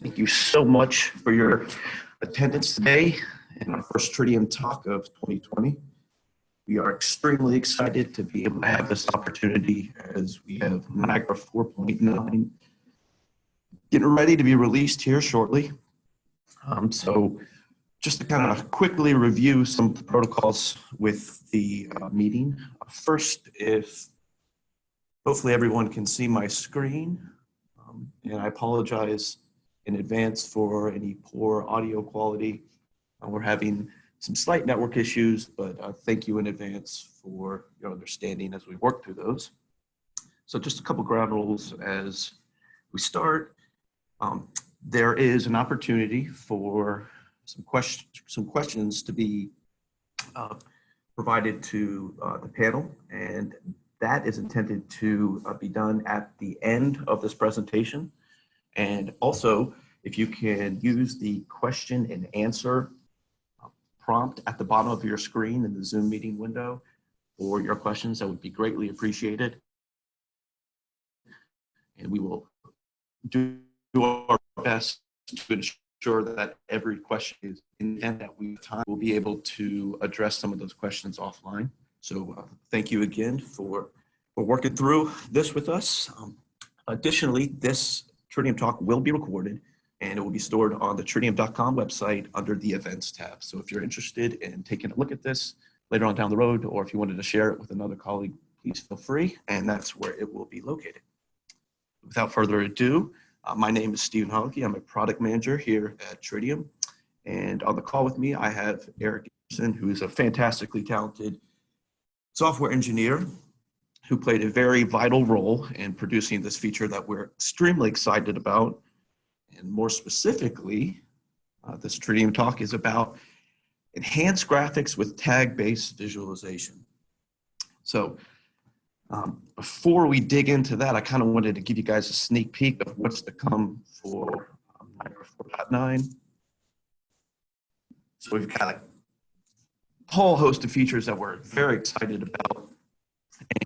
Thank you so much for your attendance today in our first Tridium Talk of 2020. We are extremely excited to be able to have this opportunity as we have Niagara 4.9 getting ready to be released here shortly. So just to kind of quickly review some of the protocols with the meeting. First, if hopefully everyone can see my screen, and I apologize in advance for any poor audio quality. We're having some slight network issues, but thank you in advance for your understanding as we work through those. So just a couple ground rules as we start. There is an opportunity for some questions to be provided to the panel, and that is intended to be done at the end of this presentation. And also, if you can use the question and answer prompt at the bottom of your screen in the Zoom meeting window for your questions, that would be greatly appreciated. And we will do our best to ensure that every question is in the end that we have time. We'll be able to address some of those questions offline. So thank you again for working through this with us. Additionally, this Tridium Talk will be recorded and it will be stored on the Tridium.com website under the events tab. So if you're interested in taking a look at this later on down the road, or if you wanted to share it with another colleague, please feel free, and that's where it will be located. Without further ado, my name is Stephen Holicky. I'm a product manager here at Tridium. And on the call with me, I have Eric Anderson, who is a fantastically talented software engineer who played a very vital role in producing this feature that we're extremely excited about. And more specifically, this Tridium Talk is about enhanced graphics with tag-based visualization. So before we dig into that, I kind of wanted to give you guys a sneak peek of what's to come for Niagara 4.9. So we've got a whole host of features that we're very excited about.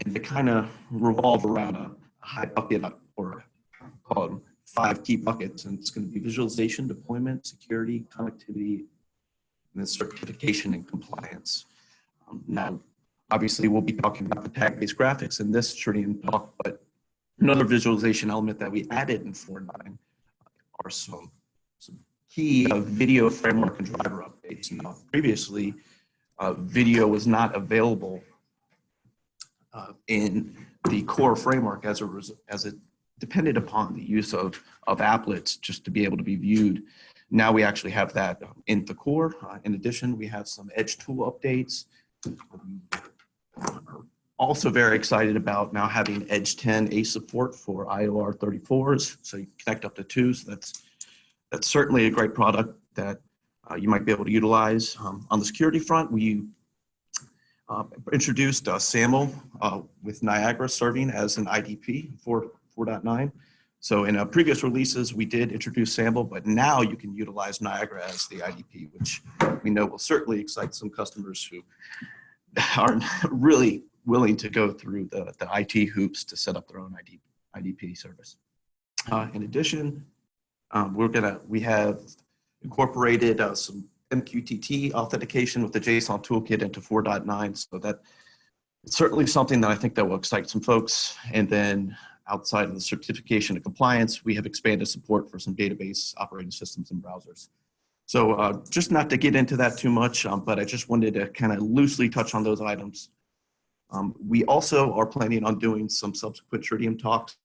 And they kind of revolve around a high bucket, or call them 5 key buckets. And it's going to be visualization, deployment, security, connectivity, and then certification and compliance. Now, obviously, we'll be talking about the tag-based graphics in this Tridium Talk, but another visualization element that we added in 4.9 are some key video framework and driver updates. Now, previously, video was not available in the core framework as it depended upon the use of applets just to be able to be viewed. Now we actually have that in the core. In addition, we have some edge tool updates. Also very excited about now having Edge 10 A support for IOR 34s, so you can connect up to 2. So that's certainly a great product that you might be able to utilize. On the security front, we introduced SAML with Niagara serving as an IDP for 4.9. So in previous releases, we did introduce SAML, but now you can utilize Niagara as the IDP, which we know will certainly excite some customers who aren't really willing to go through the IT hoops to set up their own IDP service. In addition, we have incorporated some MQTT authentication with the JSON toolkit into 4.9, so that it's certainly something that I think that will excite some folks. And then outside of the certification and compliance, we have expanded support for some database operating systems and browsers. So just not to get into that too much, but I just wanted to kind of loosely touch on those items. We also are planning on doing some subsequent Tridium Talks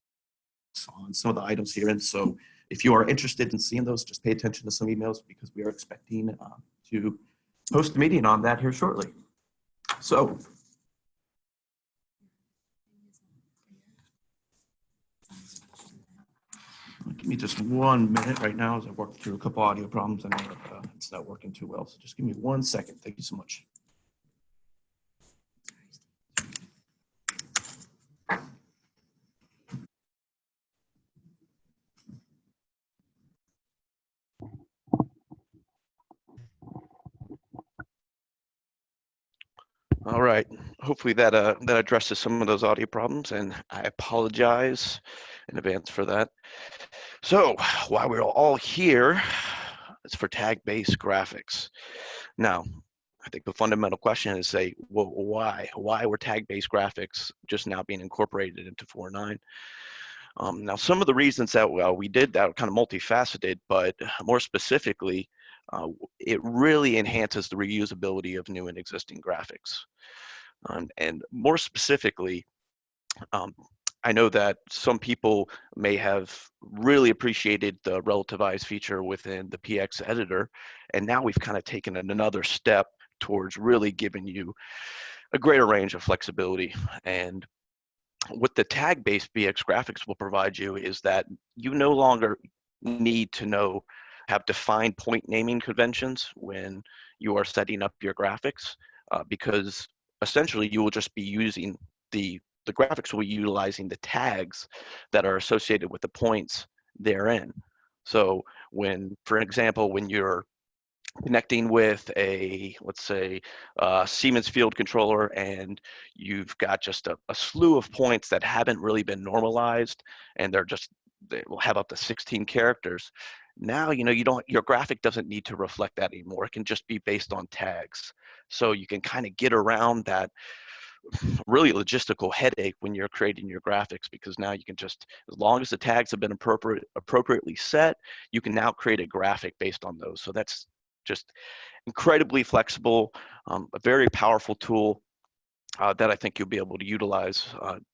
on some of the items here. And so if you are interested in seeing those, just pay attention to some emails because we are expecting to host a meeting on that here shortly. So give me just 1 minute right now as I work through a couple audio problems. I know that it's not working too well, so just give me 1 second. Thank you so much. All right, hopefully that addresses some of those audio problems, and I apologize in advance for that. So while we're all here, it's for tag-based graphics. Now, I think the fundamental question is say, well, why? Why were tag-based graphics just now being incorporated into 4.9? Now, some of the reasons that we did that are kind of multifaceted, but more specifically, it really enhances the reusability of new and existing graphics. And more specifically, um, I know that some people may have really appreciated the relativized feature within the PX editor, and now we've kind of taken another step towards really giving you a greater range of flexibility. And what the tag-based BX graphics will provide you is that you no longer need to have defined point naming conventions when you are setting up your graphics, because essentially you will just be using the graphics will be utilizing the tags that are associated with the points therein. So when, for example, when you're connecting with a, let's say, Siemens field controller, and you've got just a slew of points that haven't really been normalized, and they will have up to 16 characters. Now, your graphic doesn't need to reflect that anymore. It can just be based on tags. So you can kind of get around that really logistical headache when you're creating your graphics, because now you can just, as long as the tags have been appropriately set, you can now create a graphic based on those. So that's just incredibly flexible, a very powerful tool that I think you'll be able to utilize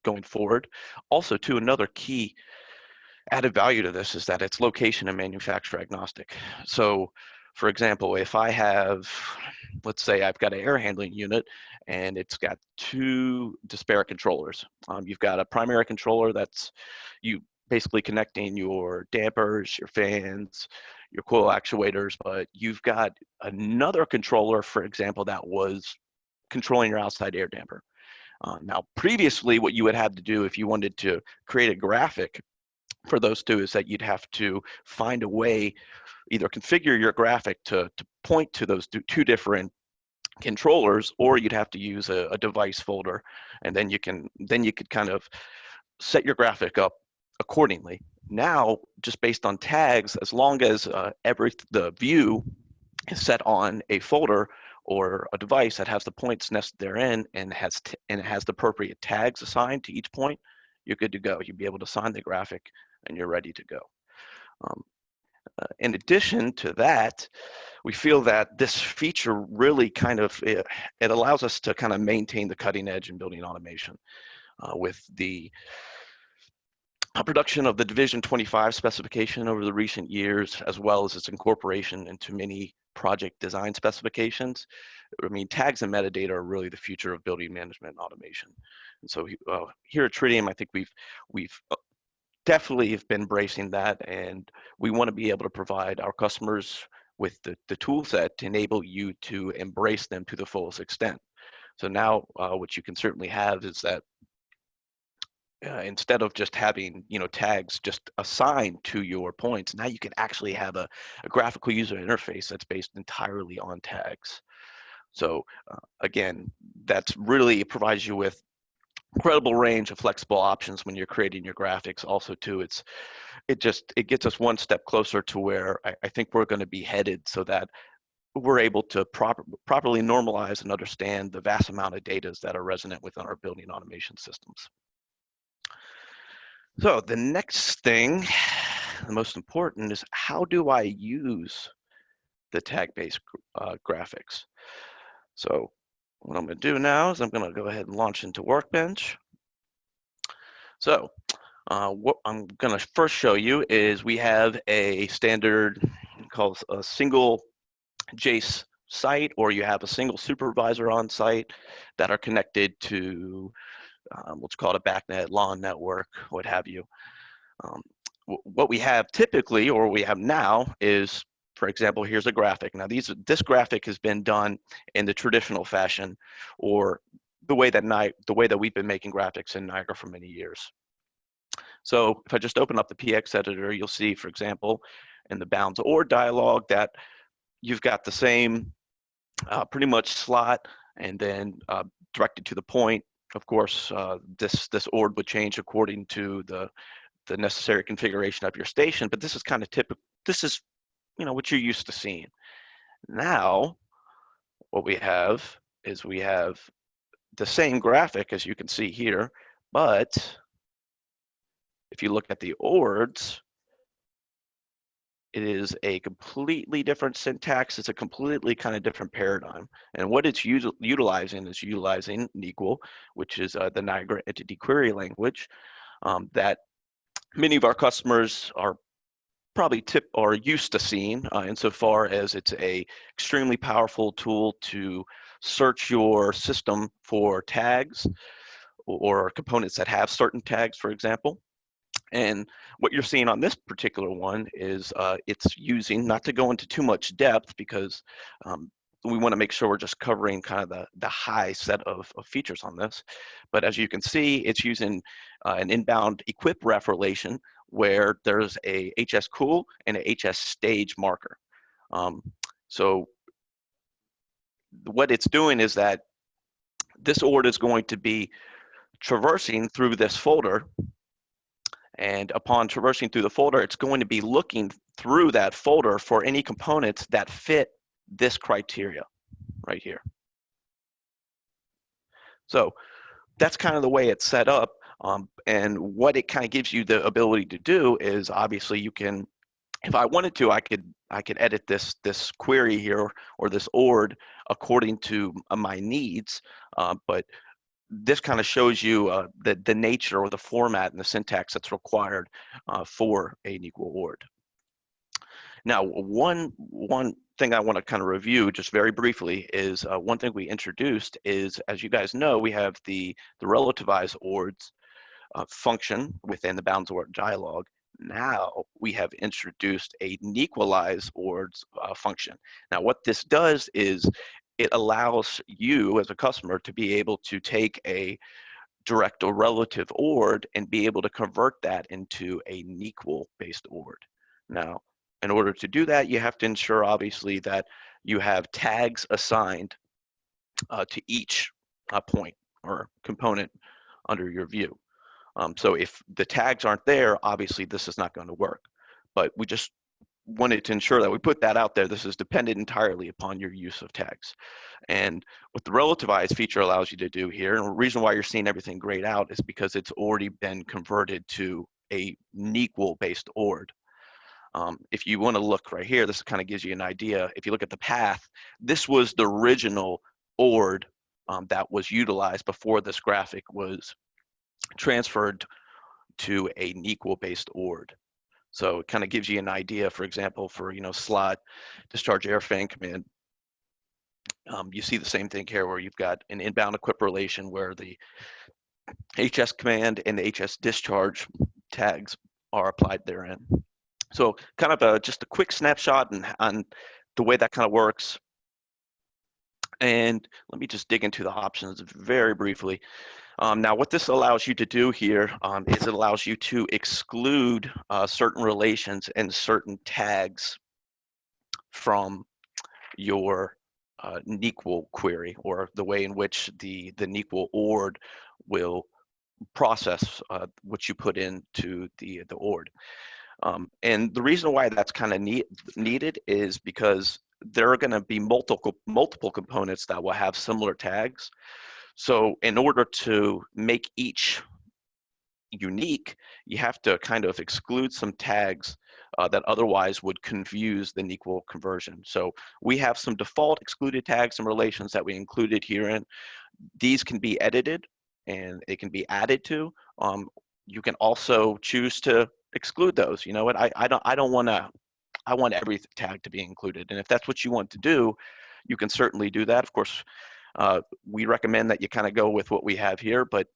going forward. Also, too, another key added value to this is that it's location and manufacturer agnostic. So, for example, if I have, let's say I've got an air handling unit and it's got two disparate controllers. You've got a primary controller that's you basically connecting your dampers, your fans, your coil actuators, but you've got another controller, for example, that was controlling your outside air damper. Now, previously, what you would have to do if you wanted to create a graphic for those two is that you'd have to find a way, either configure your graphic to point to those two different controllers, or you'd have to use a device folder, and then you could kind of set your graphic up accordingly. Now, just based on tags, as long as the view is set on a folder or a device that has the points nested therein and it has the appropriate tags assigned to each point, you're good to go. You'll be able to assign the graphic and you're ready to go. In addition to that, we feel that this feature really it allows us to kind of maintain the cutting edge in building automation with the production of the Division 25 specification over the recent years, as well as its incorporation into many project design specifications. I mean, tags and metadata are really the future of building management and automation. And so here at Tridium, I think we've definitely have been embracing that, and we want to be able to provide our customers with the tool set to enable you to embrace them to the fullest extent. So now what you can certainly have is that instead of just having tags just assigned to your points, now you can actually have a graphical user interface that's based entirely on tags. So again, that's really provides you with incredible range of flexible options when you're creating your graphics. Also too, it gets us one step closer to where I think we're going to be headed, so that we're able to properly normalize and understand the vast amount of data that are resonant within our building automation systems. So the next thing, the most important, is how do I use the tag-based graphics? So what I'm going to do now is I'm going to go ahead and launch into Workbench. So what I'm going to first show you is we have a standard called a single JACE site, or you have a single supervisor on site that are connected to what's called a BACnet, LAN network, what have you. What we have typically, or we have now, is, for example, here's a graphic. Now this graphic has been done in the traditional fashion, or the way that we've been making graphics in Niagara for many years. So if I just open up the PX editor, you'll see, for example, in the bounds or dialog, that you've got the same pretty much slot, and then directed to the point. Of course, this ORD would change according to the the necessary configuration of your station, but this is kind of typical. This is, what you're used to seeing. Now, what we have is we have the same graphic as you can see here, but if you look at the ORDs, it is a completely different syntax. It's a completely kind of different paradigm. And what it's utilizing is utilizing NEQL, which is the Niagara Entity Query Language that many of our customers are probably used to seeing insofar as it's a extremely powerful tool to search your system for tags or components that have certain tags, for example. And what you're seeing on this particular one is it's using, not to go into too much depth because we want to make sure we're just covering kind of the high set of features on this. But as you can see, it's using an inbound equip ref relation where there's a HS cool and a HS stage marker. So what it's doing is that this ORD is going to be traversing through this folder, and upon traversing through the folder, it's going to be looking through that folder for any components that fit this criteria right here. So that's kind of the way it's set up. And what it kind of gives you the ability to do is, obviously you can, if I wanted to, I could edit this query here or this ORD according to my needs, but this kind of shows you the nature or the format and the syntax that's required for a NEQL ORD. Now, one thing I want to kind of review just very briefly is one thing we introduced is, as you guys know, we have the relativized ORDs function within the bounds ORD dialog. Now we have introduced a NEQualize ORDs function. Now what this does is it allows you as a customer to be able to take a direct or relative ORD and be able to convert that into a NEQL based ORD. Now, in order to do that, you have to ensure obviously that you have tags assigned to each point or component under your view. So if the tags aren't there, obviously this is not going to work. But we just wanted to ensure that we put that out there. This is dependent entirely upon your use of tags. And what the relativized feature allows you to do here, and the reason why you're seeing everything grayed out is because it's already been converted to a NEQL based ORD. If you want to look right here, this kind of gives you an idea. If you look at the path, this was the original ORD that was utilized before this graphic was transferred to a NEQL based ORD. So it kind of gives you an idea, for example, for slot discharge air fan command. You see the same thing here where you've got an inbound equip relation where the HS command and the HS discharge tags are applied therein. So kind of just a quick snapshot on the way that kind of works. And let me just dig into the options very briefly. Now, what this allows you to do here is it allows you to exclude certain relations and certain tags from your NEQL query, or the way in which the NEQL ORD will process what you put into the ORD. And the reason why that's kind of needed is because there are going to be multiple components that will have similar tags. So in order to make each unique, you have to kind of exclude some tags that otherwise would confuse the NEQL conversion. So we have some default excluded tags and relations that we included herein. These can be edited and it can be added to. You can also choose to exclude those. You know what? I don't want to. I want every tag to be included, and if that's what you want to do, you can certainly do that. Of course, we recommend that you kind of go with what we have here, but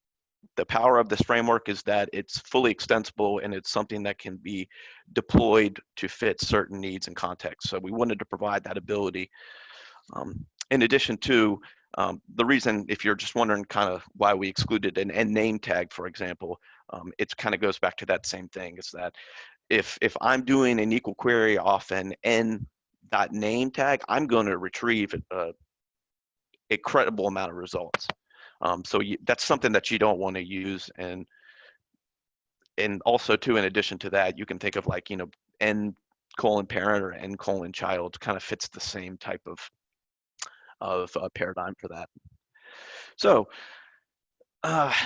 the power of this framework is that it's fully extensible and it's something that can be deployed to fit certain needs and contexts. So we wanted to provide that ability. In addition to the reason, if you're just wondering kind of why we excluded an N name tag, for example, it kind of goes back to that same thing. It's that if I'm doing an NEQL query off an n.name tag, I'm going to retrieve a credible amount of results. So that's something that you don't want to use. And and also too, in addition to that, you can think of like, N colon parent or N colon child kind of fits the same type of paradigm for that. So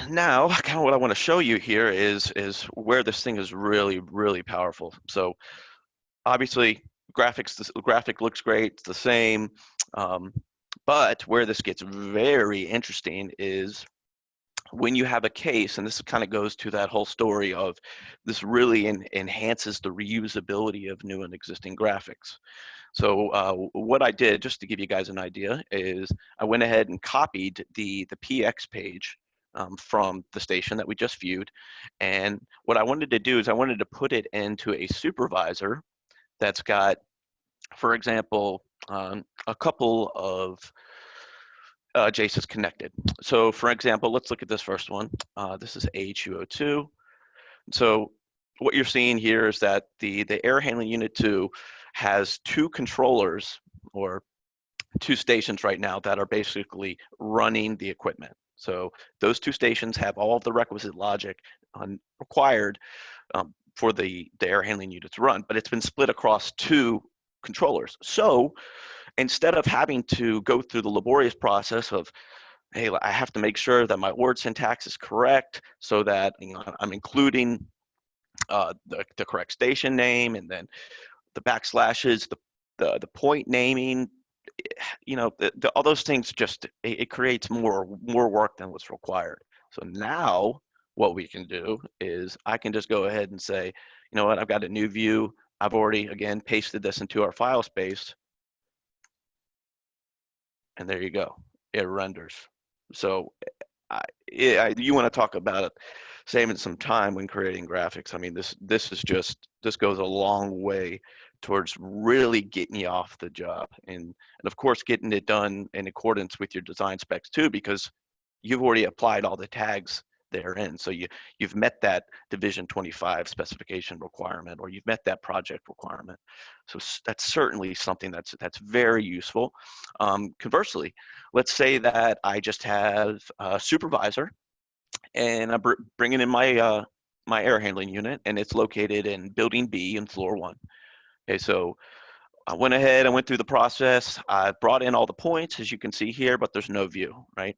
now kind of what I want to show you here is where this thing is really, really powerful. So obviously the graphic looks great, it's the same, but where this gets very interesting is when you have a case, and this kind of goes to that whole story of this really enhances the reusability of new and existing graphics. So what I did, just to give you guys an idea, is I went ahead and copied the PX page from the station that we just viewed. And what I wanted to do is I wanted to put it into a supervisor that's got, for example, a couple of JSONs connected. So for example, let's look at this first one. This is A202. So what you're seeing here is that the air handling unit 2 has two controllers or two stations right now that are basically running the equipment. So those two stations have all of the requisite logic required for the air handling unit to run, but it's been split across two controllers. So instead of having to go through the laborious process of, hey, I have to make sure that my word syntax is correct so that I'm including the correct station name and then the backslashes, the point naming, all those things just, it creates more work than what's required. So now what we can do is I can just go ahead and say, you know what, I've got a new view. I've already, again, pasted this into our file space. And there you go, it renders. So you want to talk about it, saving some time when creating graphics. I mean, this goes a long way towards really getting you off the job, and of course getting it done in accordance with your design specs too, because you've already applied all the tags therein. So you've met that Division 25 specification requirement, or you've met that project requirement. So that's certainly something that's very useful. Conversely, let's say that I just have a supervisor and I'm bringing in my my air handling unit, and it's located in building B in floor 1. Okay, so I went ahead, I went through the process, I brought in all the points, as you can see here, but there's no view, right?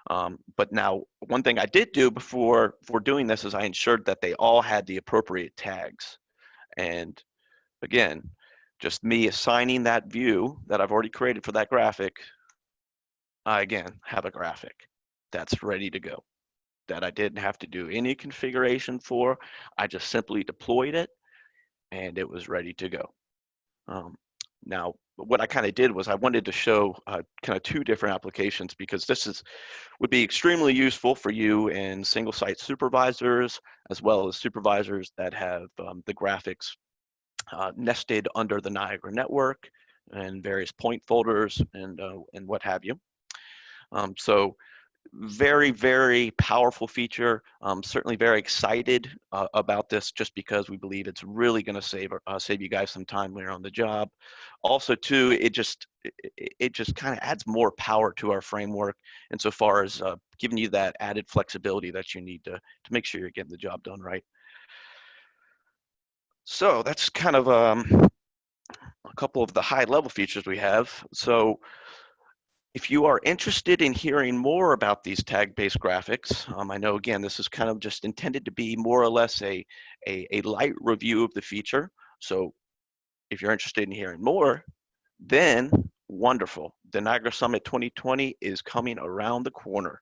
But now, one thing I did do before doing this is I ensured that they all had the appropriate tags. And again, just me assigning that view that I've already created for that graphic, I again have a graphic that's ready to go, that I didn't have to do any configuration for. I just simply deployed it and it was ready to go. Now, what I kind of did was I wanted to show kind of two different applications, because this would be extremely useful for you in single site supervisors, as well as supervisors that have the graphics nested under the Niagara network and various point folders and what have you. So very, very powerful feature. Certainly very excited about this, just because we believe it's really going to save you guys some time later on the job. Also, too, it just kind of adds more power to our framework insofar as giving you that added flexibility that you need to make sure you're getting the job done right. So that's kind of a couple of the high-level features we have. So if you are interested in hearing more about these tag-based graphics, I know, again, this is kind of just intended to be more or less a light review of the feature. So if you're interested in hearing more, then wonderful. The Niagara Summit 2020 is coming around the corner,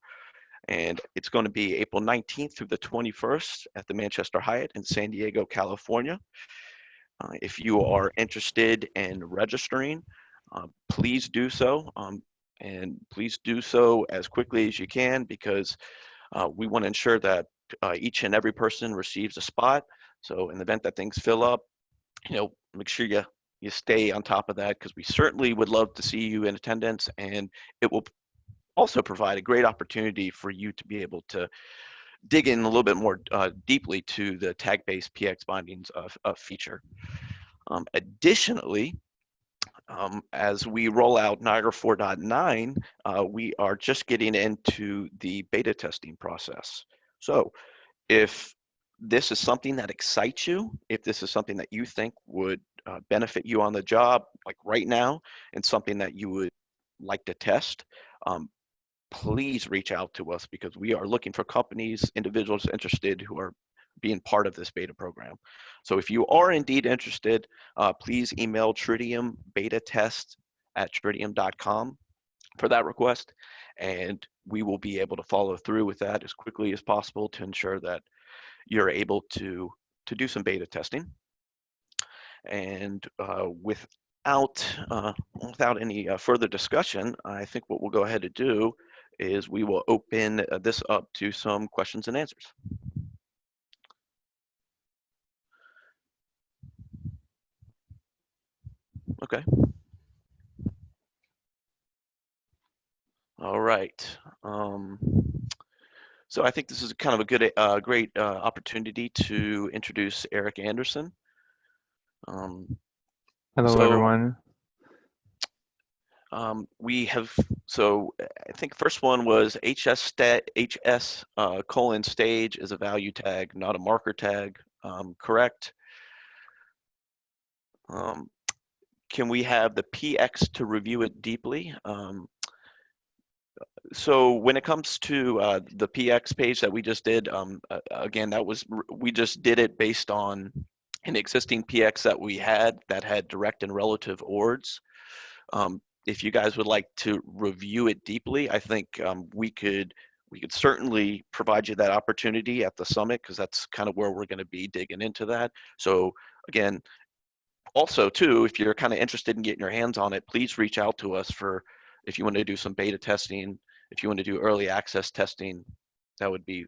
and it's going to be April 19th through the 21st at the Manchester Hyatt in San Diego, California. If you are interested in registering, please do so. And please do so as quickly as you can, because we want to ensure that each and every person receives a spot. So in the event that things fill up, make sure you stay on top of that, because we certainly would love to see you in attendance, and it will also provide a great opportunity for you to be able to dig in a little bit more deeply to the tag-based PX bindings of feature. Additionally, as we roll out Niagara 4.9, we are just getting into the beta testing process. So if this is something that excites you, if this is something that you think would benefit you on the job, like right now, and something that you would like to test, please reach out to us, because we are looking for companies, individuals interested who are being part of this beta program. So if you are indeed interested, please email Tridium beta test at tridium.com for that request, and we will be able to follow through with that as quickly as possible to ensure that you're able to do some beta testing. And without any further discussion, I think what we'll go ahead and do is we will open this up to some questions and answers. Okay. All right. So I think this is kind of a good, great opportunity to introduce Eric Anderson. Hello, everyone. We have, so I think first one was HS colon stage is a value tag, not a marker tag, correct? Can we have the PX to review it deeply? So when it comes to the PX page that we just did, again, we just did it based on an existing PX that we had that had direct and relative ORDs. If you guys would like to review it deeply, I think we could certainly provide you that opportunity at the summit, because that's kind of where we're going to be digging into that. So again, also too, if you're kind of interested in getting your hands on it, please reach out to us if you want to do some beta testing, if you want to do early access testing. That would be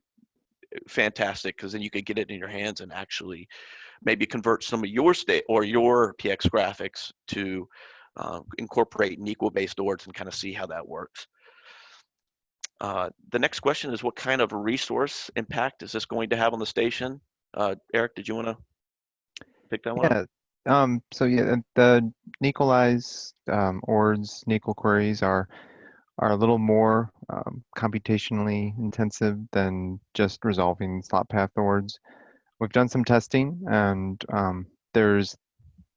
fantastic, because then you could get it in your hands and actually maybe convert some of your state or your PX graphics to incorporate NeQua-based ORDs and kind of see how that works. The next question is, what kind of resource impact is this going to have on the station? Eric, did you want to pick that one up? So yeah, the Nequalize ORDs, NeQua queries are a little more computationally intensive than just resolving slot path ORDs. We've done some testing, and there's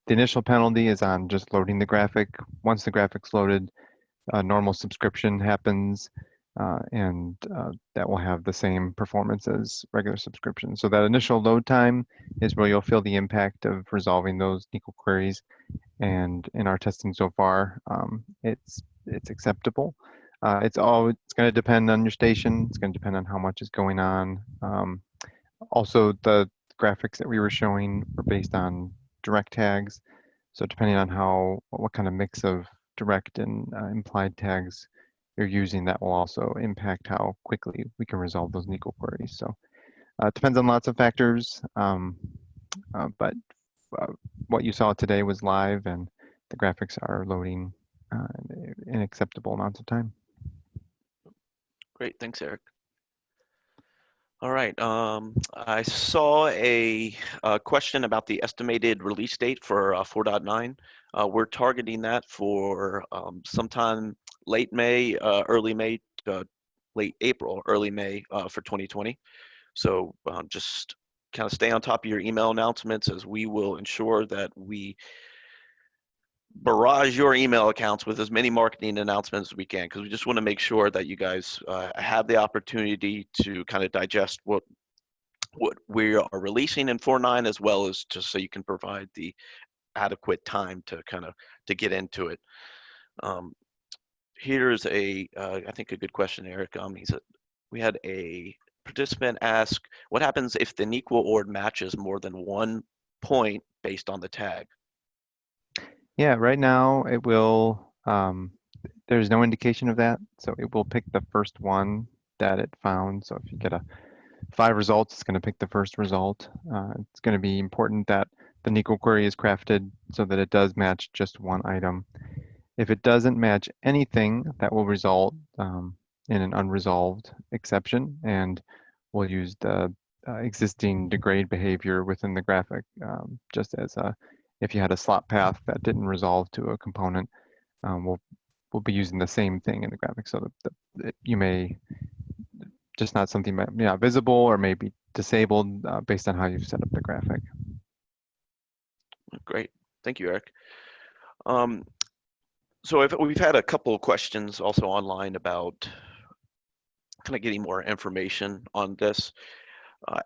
the initial penalty is on just loading the graphic. Once the graphic's loaded, a normal subscription happens, and that will have the same performance as regular subscription. So that initial load time is where you'll feel the impact of resolving those NeQua queries. And in our testing so far, it's acceptable. It's going to depend on your station. It's going to depend on how much is going on. Also, the graphics that we were showing were based on direct tags. So depending on what kind of mix of direct and implied tags you're using, that will also impact how quickly we can resolve those NeQua queries. So it depends on lots of factors, but what you saw today was live, and the graphics are loading in acceptable amounts of time. Great, thanks, Eric. All right, I saw a question about the estimated release date for 4.9. We're targeting that for sometime late May, early May, late April, early May for 2020. So just kind of stay on top of your email announcements, as we will ensure that we barrage your email accounts with as many marketing announcements as we can, because we just want to make sure that you guys have the opportunity to kind of digest what we are releasing in 4.9, as well as just so you can provide the adequate time to kind of get into it. Here's I think a good question, Eric. He said, we had a participant ask, what happens if the NeQua ORD matches more than one point based on the tag? Yeah, right now it will, there's no indication of that. So it will pick the first one that it found. So if you get 5 results, it's going to pick the first result. It's going to be important that the NeQua query is crafted so that it does match just one item. If it doesn't match anything, that will result in an unresolved exception, and we'll use the existing degrade behavior within the graphic, just as if you had a slot path that didn't resolve to a component, we'll be using the same thing in the graphic, so that you may just not something not visible, or maybe disabled based on how you've set up the graphic. Great, thank you, Eric. So we've had a couple of questions also online about kind of getting more information on this.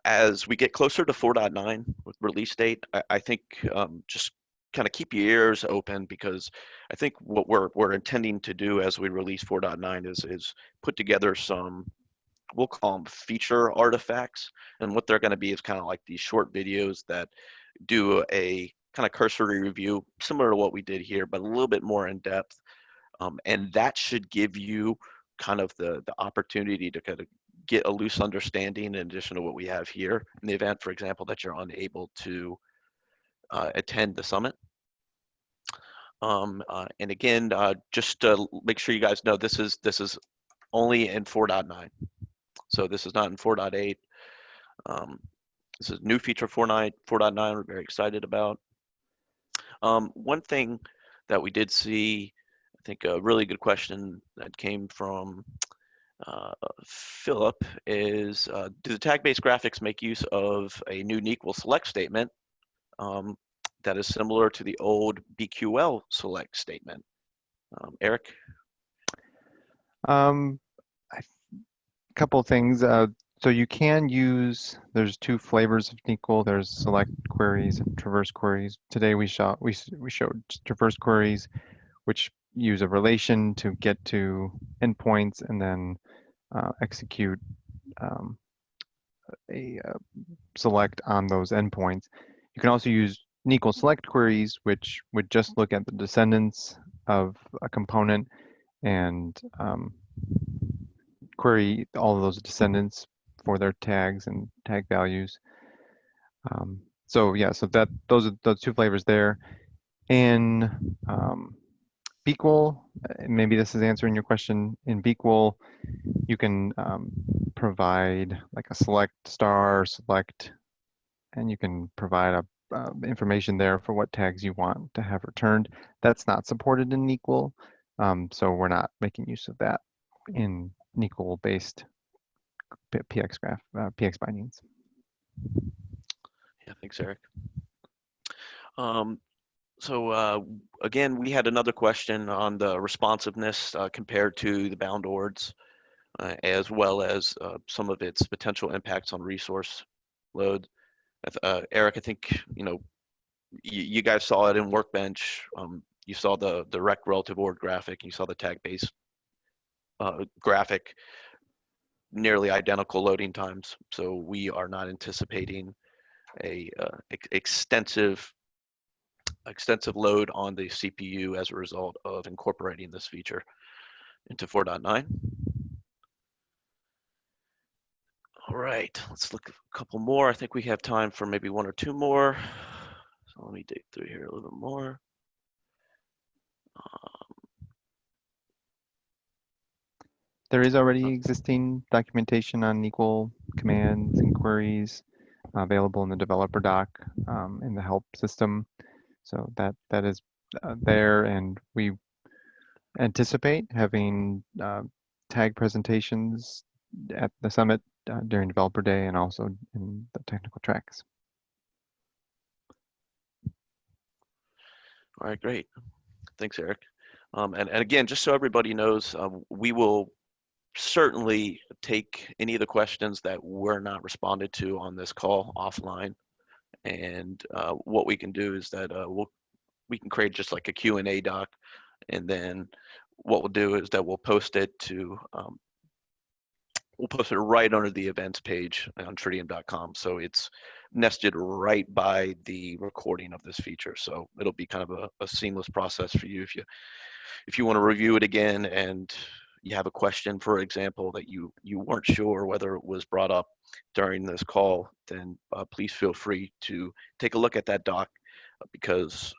As we get closer to 4.9 with release date, I think just kind of keep your ears open, because I think what we're intending to do as we release 4.9 is put together some, we'll call them feature artifacts, and what they're going to be is kind of like these short videos that do a kind of cursory review, similar to what we did here, but a little bit more in depth, and that should give you kind of the opportunity to kind of get a loose understanding in addition to what we have here in the event, for example, that you're unable to attend the summit. And again, just to make sure you guys know, this is only in 4.9. So this is not in 4.8. This is new feature 4.9 we're very excited about. One thing that we did see, I think a really good question that came from Philip is, do the tag-based graphics make use of a new equal select statement that is similar to the old BQL select statement? Eric? A couple of things. So you can use, there's two flavors of NQL. There's select queries and traverse queries. Today we showed traverse queries, which use a relation to get to endpoints and then execute a select on those endpoints. You can also use NQL select queries, which would just look at the descendants of a component and query all of those descendants for their tags and tag values. So yeah, so those are the two flavors there. In BQL, maybe this is answering your question. In BQL, you can provide like a select star, select, and you can provide information there for what tags you want to have returned. That's not supported in NQL, so we're not making use of that in NQL-based PX bindings. Yeah, thanks, Eric. So again, we had another question on the responsiveness compared to the bound ords, as well as some of its potential impacts on resource load. Eric, I think you guys saw it in Workbench. You saw the direct relative ord graphic. You saw the tag-based graphic, nearly identical loading times. So we are not anticipating a extensive load on the CPU as a result of incorporating this feature into 4.9. All right, let's look at a couple more. I think we have time for maybe one or two more. So let me dig through here a little bit more. There is already existing documentation on NQL commands and queries available in the developer doc in the help system. So that is there, and we anticipate having tag presentations at the summit during developer day and also in the technical tracks. All right, great. Thanks, Eric. And again, just so everybody knows, we will certainly take any of the questions that were not responded to on this call offline. And what we can do is that we can create just like a Q&A doc, and then what we'll do is that we'll post it right under the events page on Tridium.com. So it's nested right by the recording of this feature. So it'll be kind of a seamless process for you if you want to review it again and you have a question, for example, that you weren't sure whether it was brought up during this call, then please feel free to take a look at that doc, because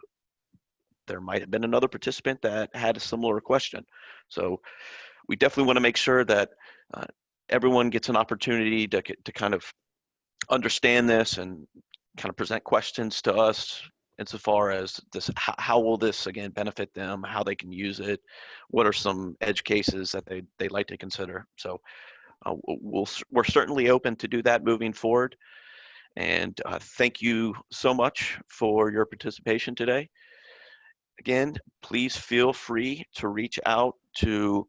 there might have been another participant that had a similar question. So we definitely want to make sure that everyone gets an opportunity to kind of understand this and kind of present questions to us insofar as this, how will this again benefit them, how they can use it, what are some edge cases that they'd like to consider. So We're certainly open to do that moving forward. And thank you so much for your participation today. Again, please feel free to reach out to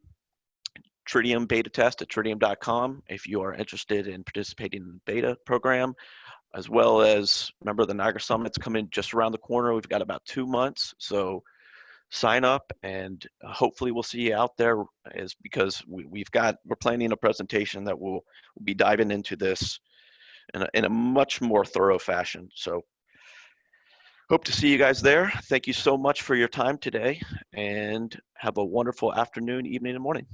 Tridium beta test at tridium.com if you are interested in participating in the beta program, as well as remember the Niagara Summit's coming just around the corner. We've got about 2 months, so sign up, and hopefully we'll see you out there, is because we're planning a presentation that we'll be diving into this in a much more thorough fashion. So hope to see you guys there. Thank you so much for your time today, and have a wonderful afternoon, evening, and morning.